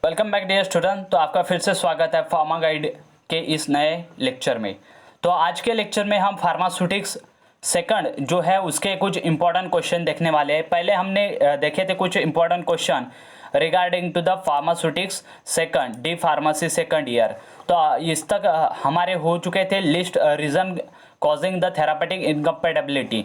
Welcome back dear student. तो आपका फिर से स्वागत है फार्मा गाइड के इस नए लेक्चर में। तो आज के लेक्चर में हम फार्मास्यूटिक्स सेकंड जो है उसके कुछ इंपॉर्टेंट क्वेश्चन देखने वाले हैं। पहले हमने देखे थे कुछ important question regarding to the pharmaceutics second D pharmacy second year. तो इस तक हमारे हो चुके थे list reason causing the therapeutic incompatibility.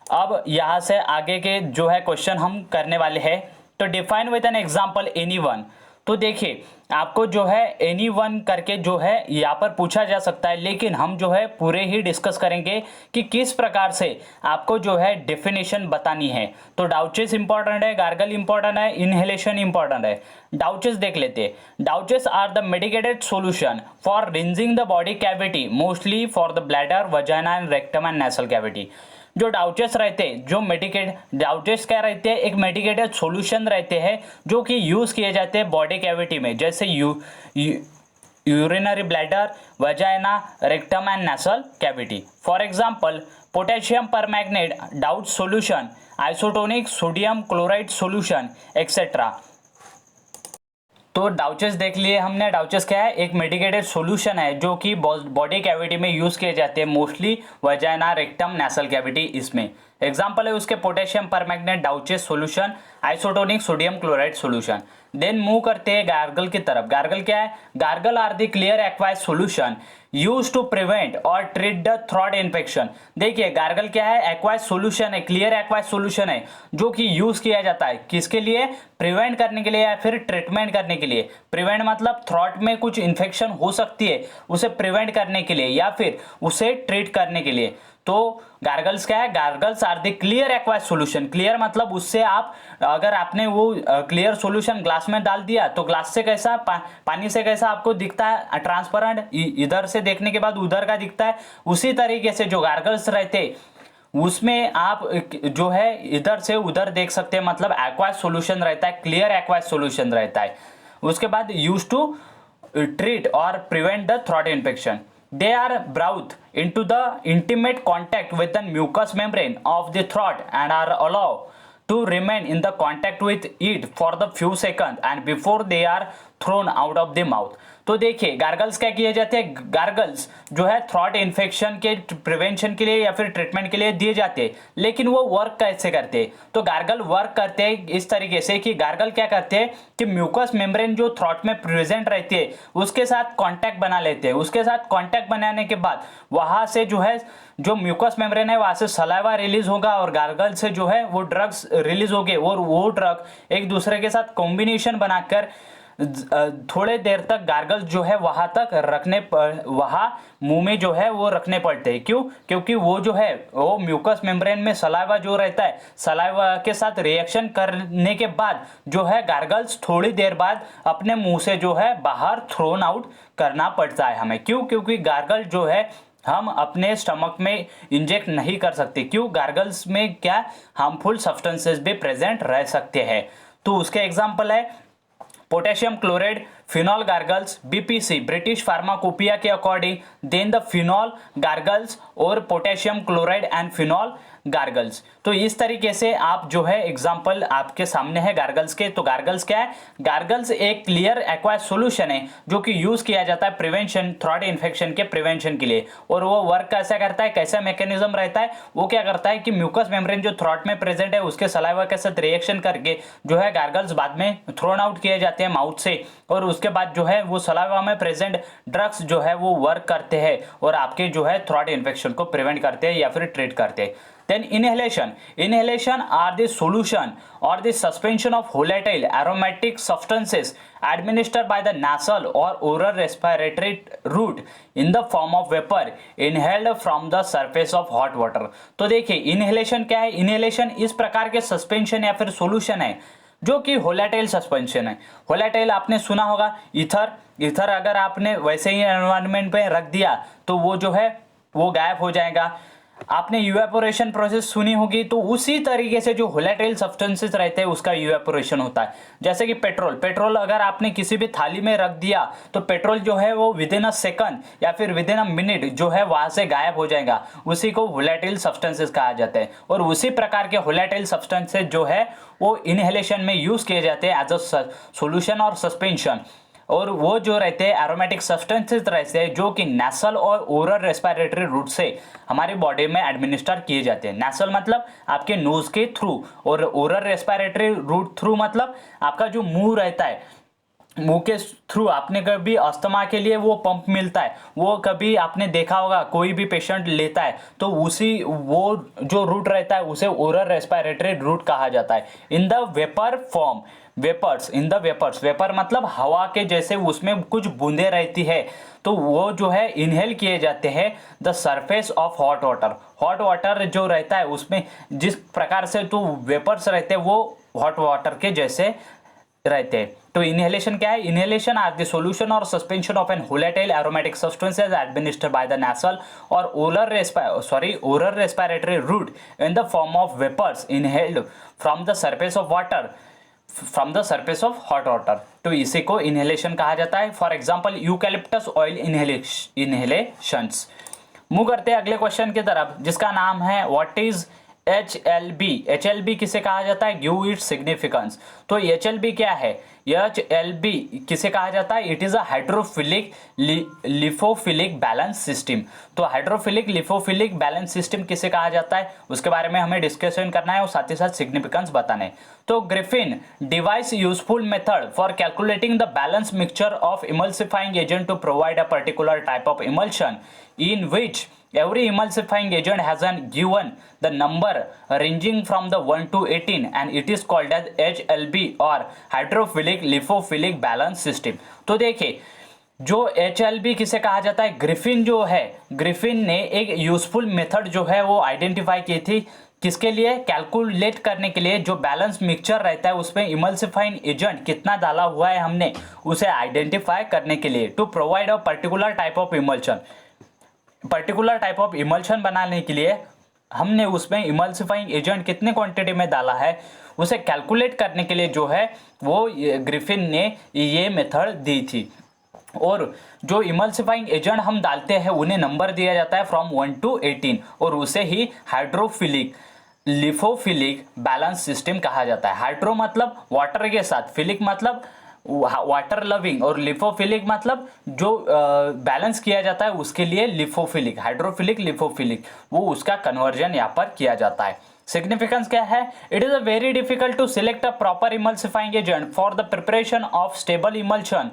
अब यहाँ से आगे के जो है क्वेश्चन हम करने वाले हैं। तो define with an example any one. तो देखिए आपको जो है एनी वन करके जो है यहाँ पर पूछा जा सकता है, लेकिन हम जो है पूरे ही डिस्कस करेंगे कि किस प्रकार से आपको जो है डेफिनेशन बतानी है। तो डाउचेस इंपॉर्टेंट है, गार्गल इंपॉर्टेंट है, इनहेलेशन इंपॉर्टेंट है। डाउचेस देख लेते हैं। Douches are the medicated solution for rinsing the body cavity mostly for the bladder, vagina and rectum and nasal cavity. जो डाउचेस रहते हैं, जो मेडिकेट डाउचेस क्या रहते हैं, एक मेडिकेटेड सॉल्यूशन रहते हैं जो कि यूज किए जाते हैं बॉडी कैविटी में, जैसे urinary bladder, vagina, rectum and nasal cavity. For example potassium permanganate Deutsche solution, isotonic sodium chloride solution etcetera. तो डाउचेस देख लिए हमने। डाउचेस क्या है, एक मेडिकेटेड सॉल्यूशन है जो कि बॉडी कैविटी में यूज किए जाते हैं, mostly vagina, rectum, nasal cavity. इसमें एग्जांपल है उसके potassium permanganate douches solution, isotonic sodium chloride solution. Then move करते हैं गार्गल की तरफ। गार्गल क्या है, gargle are the clear aqueous solution use to prevent और ट्रीट द थ्रोट इन्फेक्शन। देखिए गार्गल क्या है, एक्वाइज सॉल्यूशन है, क्लियर एक्वाइज सॉल्यूशन है जो कि यूज किया जाता है किसके लिए, प्रिवेंट करने के लिए या फिर ट्रीटमेंट करने के लिए। प्रिवेंट मतलब थ्रोट में कुछ इन्फेक्शन हो सकती है उसे प्रिवेंट करने के लिए या फिर उसे ट्रीट करने के लिए। तो गार्गल्स क्या है, gargles are the clear aqueous solution. Clear मतलब उससे आप अगर आपने वो क्लियर सॉल्यूशन ग्लास में डाल दिया तो ग्लास से कैसा पानी से कैसा आपको दिखता है, ट्रांसपेरेंट, इधर से देखने के बाद उधर का दिखता है। उसी तरीके से जो गार्गल्स रहते उसमें आप जो है इधर से उधर देख सकते हैं, मतलब एक्वाइज सॉल्यूशन रहता है, क्लियर एक्वाइज सॉल्यूशन रहता है। उसके बाद यूज टू ट्रीट और prevent the throat infection. They are brought into the intimate contact with the mucous membrane of the throat and are allowed to remain in the contact with it for the few seconds and before they are thrown out of the mouth। तो देखिए gargles क्या किए जाते हैं, gargles जो है throat infection के prevention के लिए या फिर ट्रीटमेंट के लिए दिए जाते हैं, लेकिन वो वर्क कैसे करते हैं। तो गार्गल वर्क करते हैं इस तरीके से कि गार्गल क्या करते हैं कि म्यूकस मेम्ब्रेन जो थ्रोट में प्रेजेंट रहती है उसके साथ कांटेक्ट बना लेते हैं। उसके साथ कांटेक्ट बनाने के बाद वहां से जो है जो म्यूकस मेम्ब्रेन है वहां से सलाइवा रिलीज होगा और गार्गल से जो है वो ड्रग्स रिलीज होंगे और वो ड्रग एक दूसरे के साथ कॉम्बिनेशन बनाकर थोड़े देर तक गार्गल्स जो है वहां तक रखने वहां मुंह में जो है वो रखने पड़ते हैं। क्यों, क्योंकि वो जो है वो म्यूकस मेम्ब्रेन में सलाइवा जो रहता है, सलाइवा के साथ रिएक्शन करने के बाद जो है गार्गल्स थोड़ी देर बाद अपने मुंह से जो है बाहर थ्रोन आउट करना पड़ता है हमें। क्यों, क्योंकि गार्गल जो है हम अपने स्टमक में इंजेक्ट नहीं कर सकते। क्यों, गार्गल्स में क्या हार्मफुल सब्सटेंसेस भी प्रेजेंट रह सकते हैं। तो उसके एग्जांपल है potassium chloride phenol gargles, BPC British pharmacopoeia के according, then the phenol gargles और potassium chloride and phenol gargles. तो इस तरीके से आप जो है एग्जांपल आपके सामने है गार्गल्स के। तो गार्गल्स क्या है, गार्गल्स एक क्लियर एक्वाइज सॉल्यूशन है जो कि यूज किया जाता है प्रिवेंशन, थ्रोट इन्फेक्शन के प्रिवेंशन के लिए। और वो वर्क कैसा करता है, कैसा मैकेनिज्म रहता है, वो क्या करता है कि म्यूकस मेम्ब्रेन जो थ्रोट में प्रेजेंट है उसके सलाइवा के साथ रिएक्शन करके जो है गार्गल्स बाद में थ्रोन आउट किए जाते हैं माउथ से, और उसके बाद जो है वो सलाइवा में प्रेजेंट ड्रग्स जो है वो वर्क करते हैं और आपके जो है थ्रोट इन्फेक्शन को प्रिवेंट करते हैं या फिर ट्रीट करते हैं। Then inhalation are the solution or the suspension of volatile aromatic substances administered by the nasal or oral respiratory route in the form of vapor inhaled from the surface of hot water। तो देखिए inhalation क्या है, inhalation इस प्रकार के suspension या फिर solution है जो कि होलाटाइल सस्पेंशन है। होलाटाइल आपने सुना होगा, ईथर, ईथर अगर आपने वैसे ही एनवायरनमेंट पे रख दिया तो वो जो है वो गायब हो जाएगा। आपने इवेपोरेशन प्रोसेस सुनी होगी, तो उसी तरीके से जो वोलेटाइल सब्सटेंसेस रहते हैं उसका इवेपोरेशन होता है। जैसे कि पेट्रोल, पेट्रोल अगर आपने किसी भी थाली में रख दिया तो पेट्रोल जो है वो विद इन अ सेकंड या फिर विद इन अ मिनट जो है वहां से गायब हो जाएगा, उसी को वोलेटाइल सब्सटेंसेस कहा जाता है। और उसी प्रकार के वोलेटाइल सब्सटेंसेस जो है वो इनहेलेशन में यूज किए जाते हैं एज अ सोल्यूशन और सस्पेंशन। और वो जो रहते हैं एरोमेटिक सब्सटेंसेस रहते हैं जो कि नेसल और ओरल रेस्पिरेटरी रूट से हमारी बॉडी में एडमिनिस्टर किए जाते हैं। नेसल मतलब आपके नोज के थ्रू, और ओरल रेस्पिरेटरी रूट थ्रू मतलब आपका जो मुंह रहता है, मुंह के थ्रू। आपने कभी अस्थमा के लिए वो पंप मिलता है, वो कभी आपने देखा होगा, कोई भी पेशेंट लेता है तो उसी वो जो रूट रहता है उसे ओरल रेस्पिरेटरी रूट कहा जाता है। In the vapour form, vapours, in the vapours, vapour मतलब हवा के जैसे उसमें कुछ बूंदे रहती है, तो वो जो है इनहेल किए जाते हैं the surface of hot water. Hot water जो रहता है उसमें जिस प्रकार से तो वेपर्स रहते हैं वो हॉट वाटर के जैसे रहते हैं। तो इनहेलेशन क्या है? इनहेलेशन आर द सॉल्यूशन और suspension of an volatile aromatic substances administered by the nasal or oral respiratory route in the form of vapors inhaled from the surface of water, from the surface of hot water. तो इसी को inhalation कहा जाता है। For example eucalyptus oil inhalations. Move करते हैं अगले question की तरफ जिसका नाम है व्हाट इज HLB। HLB किसे कहा जाता है? Give it significance. तो HLB क्या है? HLB किसे कहा जाता है? It is a hydrophilic lipophilic balance system. तो हाइड्रोफिलिक लिफोफिलिक बैलेंस सिस्टम किसे कहा जाता है उसके बारे में हमें डिस्कशन करना है और साथ ही साथ सिग्निफिकेंस बताना है। तो Griffin device useful method for calculating the balance mixture of emulsifying agent to provide a particular type of emulsion in which every emulsifying agent has an given the number ranging from the 1 to 18 and it is called as HLB or hydrophilic lipophilic balance system. तो देखिए जो HLB किसे कहा जाता है? Griffin जो है, Griffin ने एक यूजफुल मेथड जो है वो आइडेंटिफाई की थी। किसके लिए? कैलकुलेट करने के लिए जो बैलेंस मिक्सचर रहता है उसमें इमल्सिफाइंग एजेंट कितना डाला हुआ है हमने उसे आइडेंटिफाई करने के लिए, to provide a particular type of emulsion. Particular type of emulsion बनाने के लिए हमने उसमें इमल्सिफाइंग एजेंट कितने क्वांटिटी में डाला है उसे कैलकुलेट करने के लिए जो है वो ग्रिफिन ने ये मेथड दी थी। और जो इमल्सिफाइंग एजेंट हम डालते हैं उन्हें नंबर दिया जाता है फ्रॉम 1 to 18 और उसे ही हाइड्रोफिलिक लिफोफिलिक बैलेंस सिस्टम कहा जाता है। हाइड्रो मतलब वाटर के साथ, फिलिक मतलब वाटर लविंग, और लिफोफिलिक मतलब जो बैलेंस किया जाता है उसके लिए लिफोफिलिक, हाइड्रोफिलिक लिफोफिलिक, वो उसका कन्वर्जन यहाँ पर किया जाता है। सिग्निफिकेंस क्या है? It is a very difficult to select a proper emulsifying agent for the preparation of stable emulsion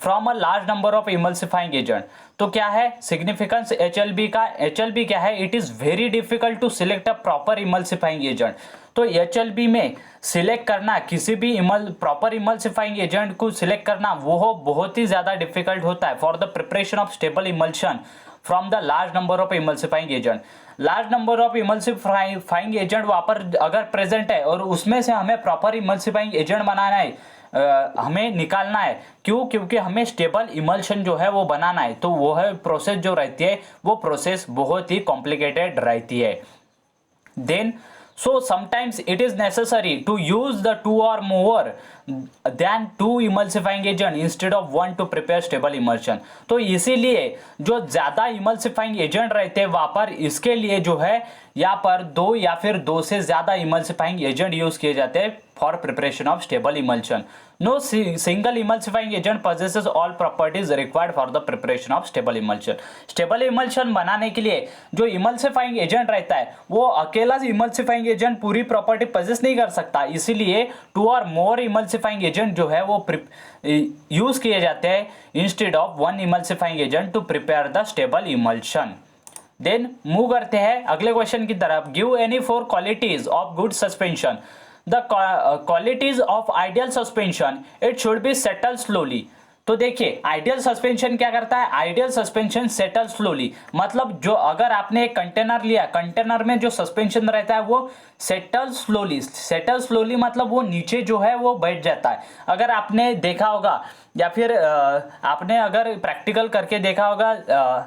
from a large number of emulsifying agent. तो क्या है सिग्निफिकेंस HLB का? HLB क्या है? It is very difficult to select a proper emulsifying agent. तो HLB में select करना, किसी भी प्रॉपर इमल्सिफाइंग एजेंट को सिलेक्ट करना वो बहुत ही ज्यादा डिफिकल्ट होता है for the preparation of stable emulsion from the large number of emulsifying agent. Large number of emulsifying agent वहां पर अगर प्रेजेंट है और उसमें से हमें प्रॉपर इमल्सिफाइंग एजेंट बनाना है, हमें निकालना है। क्यों? क्योंकि हमें स्टेबल इमल्शन जो है वो बनाना है, तो वो है प्रोसेस जो रहती है वो प्रोसेस बहुत ही कॉम्प्लिकेटेड रहती है। Then so sometimes it is necessary to use the 2 or more than 2 emulsifying agent instead of 1 to prepare stable emulsion। तो इसीलिए जो ज्यादा इमल्सिफाइंग एजेंट रहते हैं वहां पर इसके लिए जो है यहाँ पर 2 या फिर 2 से ज्यादा इमल्सिफाइंग एजेंट यूज किए जाते हैं for preparation of stable emulsion. No single emulsifying agent possesses all properties required for the preparation of stable emulsion। Stable emulsion बनाने के लिए जो इमल्सिफाइंग एजेंट रहता है वो अकेला इमल्सिफाइंग एजेंट पूरी प्रॉपर्टी possess नहीं कर सकता, इसीलिए 2 और मोर इमल्सिफाइंग एजेंट जो है वो यूज किए जाते हैं instead of 1 emulsifying agent to prepare the stable emulsion. Then move करते हैं अगले क्वेश्चन की तरफ। Give any 4 qualities of good suspension. The qualities of ideal suspension, it should be settled slowly। तो देखिए आइडियल सस्पेंशन क्या करता है, आइडियल सस्पेंशन सेटल स्लोली, मतलब जो अगर आपने एक कंटेनर लिया, कंटेनर में जो सस्पेंशन रहता है वो सेटल स्लोली, सेटल स्लोली मतलब वो नीचे जो है वो बैठ जाता है। अगर आपने देखा होगा या फिर आपने अगर प्रैक्टिकल करके देखा होगा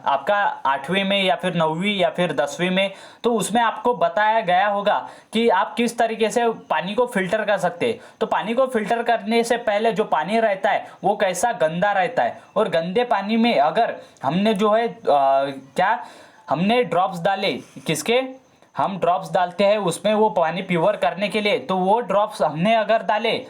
आपका 8वीं में या फिर 9वीं या फिर 10वीं में, तो उसमें आपको बताया गया होगा कि आप किस तरीके से पानी को फिल्टर कर सकते हैं। तो पानी को फिल्टर करने से पहले जो पानी रहता है वो कैसा गंदा रहता है, और गंदे पानी में अगर हमने जो है क्या हमने ड्रॉप्स डाले, किसके हम ड्रॉप्स डालते हैं उसमें वो पानी प्योर करने के लिए, तो वो ड्रॉप्स हमने अगर डाले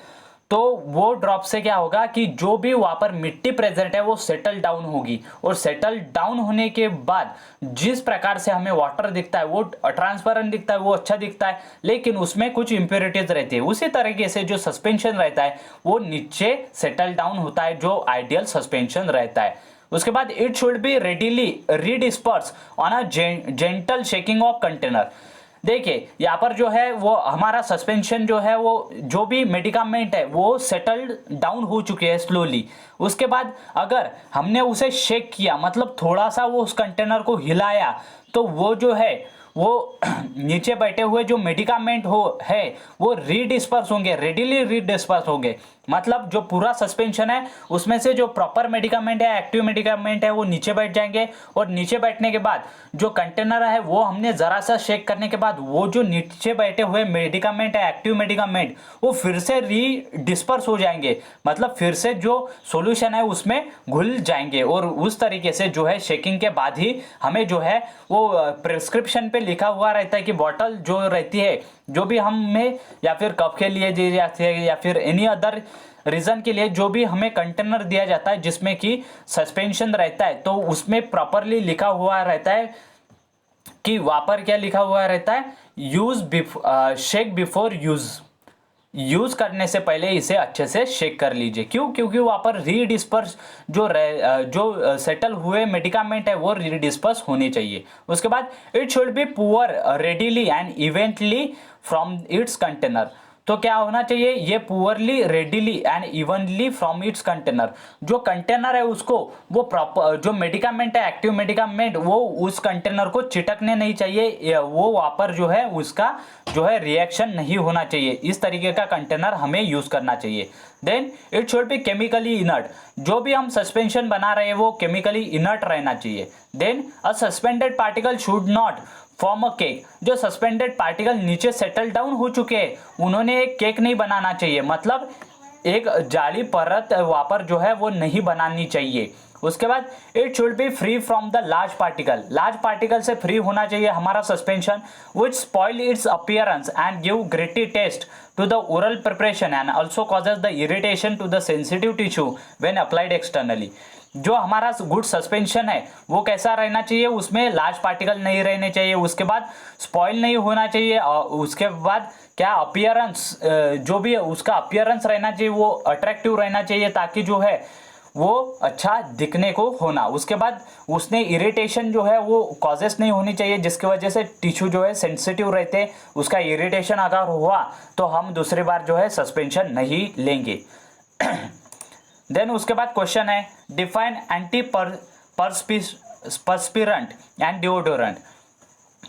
तो वो ड्रॉप से क्या होगा कि जो भी वहां पर मिट्टी प्रेजेंट है वो सेटल डाउन होगी, और सेटल डाउन होने के बाद जिस प्रकार से हमें वाटर दिखता है वो ट्रांसपेरेंट दिखता है, वो अच्छा दिखता है, लेकिन उसमें कुछ इंप्योरिटीज रहती है। उसी तरीके से जो सस्पेंशन रहता है वो नीचे सेटल डाउन होता है, जो आइडियल सस्पेंशन रहता है। उसके बाद it should be readily redisperse on a gentle shaking of container. देखिए यहाँ पर जो है वो हमारा सस्पेंशन जो है वो जो भी मेडिकामेंट है वो सेटल्ड डाउन हो चुके हैं स्लोली। उसके बाद अगर हमने उसे शेक किया, मतलब थोड़ा सा वो उस कंटेनर को हिलाया, तो वो जो है वो नीचे बैठे हुए जो मेडिकामेंट है वो रीडिस्पर्स होंगे, रेडिली रीडिस्पर्स होंगे। मतलब जो पूरा सस्पेंशन है उसमें से जो प्रॉपर मेडिकामेंट है, एक्टिव मेडिकामेंट है, वो नीचे बैठ जाएंगे, और नीचे बैठने के बाद जो कंटेनर है वो हमने जरा सा शेक करने के बाद वो जो नीचे बैठे हुए मेडिकामेंट है, एक्टिव मेडिकामेंट, वो फिर से रीडिस्पर्स हो जाएंगे, मतलब फिर से जो सॉल्यूशन है उसमें घुल जाएंगे। और उस तरीके से जो है शेकिंग के बाद ही हमें जो है वो प्रिस्क्रिप्शन पे लिखा हुआ रहता है कि बॉटल जो रहती है, जो भी हमें या फिर कप के लिए दी जाती है या फिर एनी अदर रीजन के लिए जो भी हमें कंटेनर दिया जाता है जिसमें कि सस्पेंशन रहता है, तो उसमें प्रॉपरली लिखा हुआ रहता है कि वहां पर क्या लिखा हुआ रहता है, शेक बिफोर यूज करने से पहले इसे अच्छे से शेक कर लीजिए। क्यों? क्योंकि वहां पर रीडिस्पर्स जो सेटल हुए मेडिकामेंट है वो रीडिस्पर्स होने चाहिए। उसके बाद it should be poor readily and इवेंटली from its container. तो क्या होना चाहिए, ये poorly readily and evenly from its container, जो कंटेनर है उसको वो प्रॉपर जो मेडिकामेंट है, एक्टिव मेडिकामेंट, वो उस कंटेनर को चिटकने नहीं चाहिए, वो वहां पर जो है उसका जो है रिएक्शन नहीं होना चाहिए। इस तरीके का कंटेनर हमें यूज करना चाहिए। Then it should be chemically inert, जो भी हम सस्पेंशन बना रहे हैं वो केमिकली इनर्ट रहना चाहिए। Then a suspended particle should not form a cake, जो सस्पेंडेड पार्टिकल नीचे सेटल डाउन हो चुके हैं उन्होंने एक केक नहीं बनाना चाहिए, मतलब एक जाली परत वहां पर जो है वो नहीं बनानी चाहिए। उसके बाद it should be free from the large particle से फ्री होना चाहिए हमारा suspension, which spoil its appearance and give gritty taste to the oral preparation and also causes the irritation to the sensitive tissue when applied externally। जो हमारा good suspension है वो कैसा रहना चाहिए, उसमें लार्ज पार्टिकल नहीं रहने चाहिए, उसके बाद स्पॉइल नहीं होना चाहिए, और उसके बाद क्या अपीयरेंस जो भी है उसका अपीयरेंस रहना चाहिए वो अट्रैक्टिव रहना चाहिए, ताकि जो है वो अच्छा दिखने को होना। उसके बाद उसने इरिटेशन जो है वो कॉजेस नहीं होनी चाहिए, जिसकी वजह से टिश्यू जो है सेंसिटिव रहते, उसका इरिटेशन अगर हुआ तो हम दूसरी बार जो है सस्पेंशन नहीं लेंगे। देन उसके बाद क्वेश्चन है define anti perspirant and deodorant.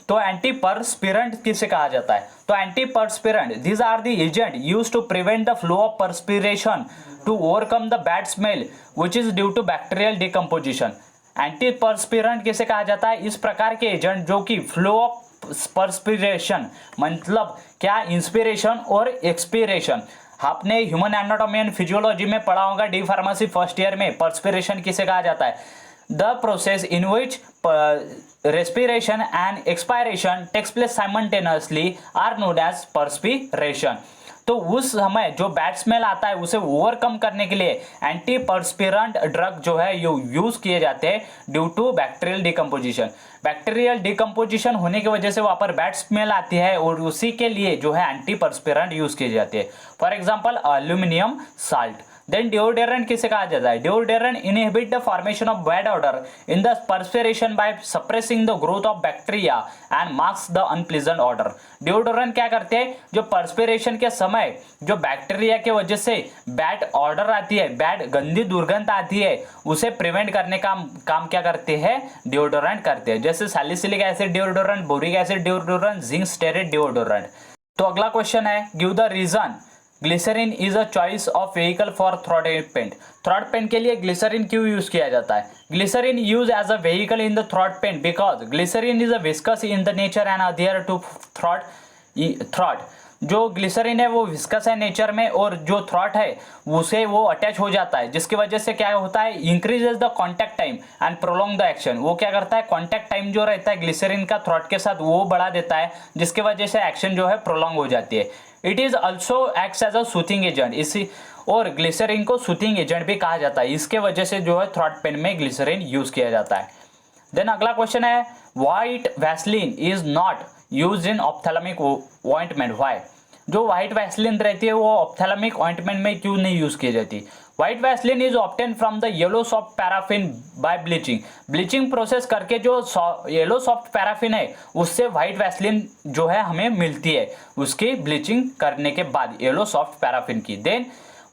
तो एंटी परस्पिरेंट किसे कहा जाता है, तो anti perspirant these are the agent used to prevent the flow of perspiration to overcome the bad smell which is due to bacterial decomposition. Anti perspirant किसे कहा जाता है, इस प्रकार के एजेंट जो कि फ्लो ऑफ परस्पिरेशन मतलब क्या, इंस्पिरेशन और एक्सपिरेशन। आपने ह्यूमन एनाटॉमी एंड फिजियोलॉजी में पढ़ा होगा डी फार्मेसी फर्स्ट ईयर में, परस्पिरेशन किसे कहा जाता है, the process in which respiration and expiration takes place simultaneously are known as perspiration। तो उस समय जो बैड स्मेल आता है उसे ओवरकम करने के लिए एंटी परस्पिरेंट ड्रग जो है यूज किए जाते हैं due to bacterial decomposition. Bacterial decomposition होने की वजह से वहां पर बैड स्मेल आती है और उसी के लिए जो है एंटी परस्पिरेंट यूज किए जाते हैं। For example aluminium salt, then deodorant किसे कहा जाता है? Deodorant inhibit the formation of bad odour in the perspiration by suppressing the growth of bacteria and mask the unpleasant odour. Deodorant क्या करते हैं? जो पर्सपिरेशन के समय जो बैक्टीरिया के वजह से बैड ऑडर आती है, बैड गंदी दुर्गंध आती है, उसे प्रिवेंट करने का काम क्या करते हैं? डिओड्रेंट करते हैं। जैसे salicylic acid deodorant, boric acid deodorant, zinc stearate deodorant. तो अगला क्वेश्चन है, give the reason glycerine is a choice of vehicle for throat paint. Throat paint के लिए ग्लिसरीन क्यों यूज किया जाता है? Glycerine use as a vehicle in the throat paint because glycerine is a viscous in the nature and adhere to throat. जो glycerine है वो viscous है नेचर में, और जो थ्रॉट है उसे वो अटैच हो जाता है, जिसकी वजह से क्या होता है? Increases the contact time and prolong the action. वो क्या करता है? कॉन्टैक्ट टाइम जो रहता है ग्लिसरीन का थ्रॉट के साथ वो बढ़ा देता है, जिसकी वजह से एक्शन जो है प्रोलॉन्ग हो जाती है। It is also acts as a soothing agent, इसी और ग्लिसरीन को सूथिंग एजेंट भी कहा जाता है। इसके वजह से जो है थ्रॉट पेन में ग्लिसरीन यूज किया जाता है। देन अगला क्वेश्चन है, white Vaseline is not use in ophthalmic ointment, why? जो व्हाइट वैसलीन रहती है वो ऑप्थेलमिक ऑइंटमेंट में क्यों नहीं यूज की जाती? White Vaseline is obtain from the yellow soft paraffin by bleaching. Bleaching process करके जो येलो सॉफ्ट पैराफिन है उससे व्हाइट वैसलीन जो है हमें मिलती है, उसकी ब्लीचिंग करने के बाद येलो सॉफ्ट पैराफिन की। Then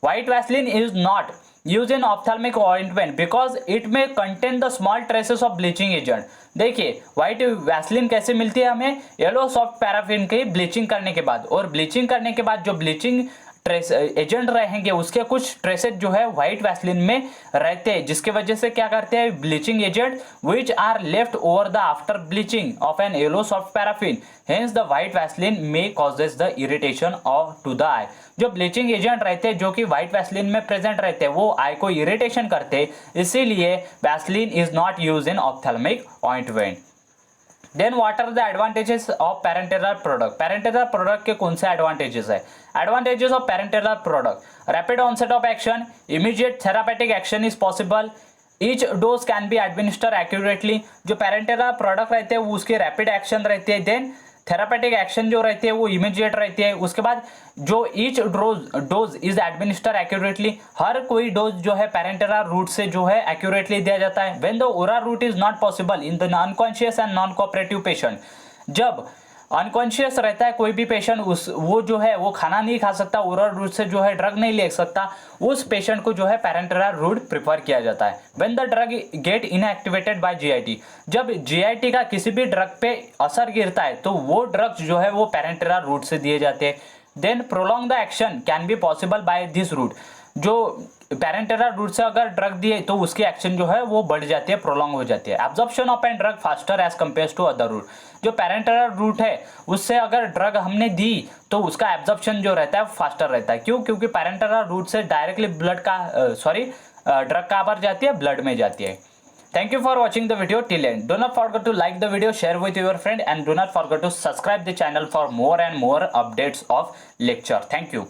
white Vaseline is not use in ophthalmic ointment because it में contain the small traces of bleaching agent. देखिए व्हाइट वैसलीन कैसे मिलती है हमें? येलो सॉफ्ट पैराफिन की ब्लीचिंग करने के बाद, और ब्लीचिंग करने के बाद जो ब्लीचिंग ट्रेस एजेंट रहेंगे उसके कुछ ट्रेसेस जो है व्हाइट वैसलीन में रहते हैं, जिसके वजह से क्या करते हैं? Bleaching agent which are left over the after bleaching of an yellow soft paraffin, hence the white Vaseline may causes the irritation और टू द आई। जो ब्लीचिंग एजेंट रहते हैं जो कि व्हाइट वैसलीन में प्रेजेंट रहते हैं वो आई को इरिटेशन करते हैं, इसीलिए Vaseline is not use in ophthalmic ointment. Then what are the advantages of parenteral product? Parenteral product के कौन से एडवांटेजेस है? Advantages of parenteral product, rapid onset of action, immediate therapeutic action is possible, each dose can be administer accurately. जो parenteral product रहते हैं वो उसके rapid action रहती है, देन थेरापेटिक एक्शन जो रहती है वो इमीडिएट रहती है। उसके बाद जो each dose is administer accurately, हर कोई डोज जो है पैरेंटेरल रूट से जो है एक्यूरेटली दिया जाता है। When the oral route is not possible in the unconscious and non cooperative patient, जब अनकॉन्शियस रहता है कोई भी पेशेंट, उस वो जो है वो खाना नहीं खा सकता, ओरल रूट से जो है ड्रग नहीं ले सकता, उस पेशेंट को जो है पैरेंटेरल रूट प्रिफर किया जाता है। When the drug get inactivated by GIT, जब जीआईटी का किसी भी ड्रग पे असर गिरता है तो वो ड्रग्स जो है वो पैरेंटेरल रूट से दिए जाते हैं। Then prolong the action can be possible by this route, जो पैरेंटेरल रूट से अगर ड्रग दिए तो उसकी एक्शन जो है वो बढ़ जाती है, प्रोलॉन्ग हो जाती है। Absorption of an drug faster as compare to other route, जो पैरेंटेरल रूट है उससे अगर ड्रग हमने दी तो उसका एब्जॉर्प्शन जो रहता है फास्टर रहता है। क्यों? क्योंकि पैरेंटेरल रूट से डायरेक्टली ब्लड का ड्रग कहाँ पर जाती है? ब्लड में जाती है। Thank you for watching the video till end. Do not forget to like the video, share with your friend, and do not forget to subscribe the channel for more and more updates of lecture. Thank you.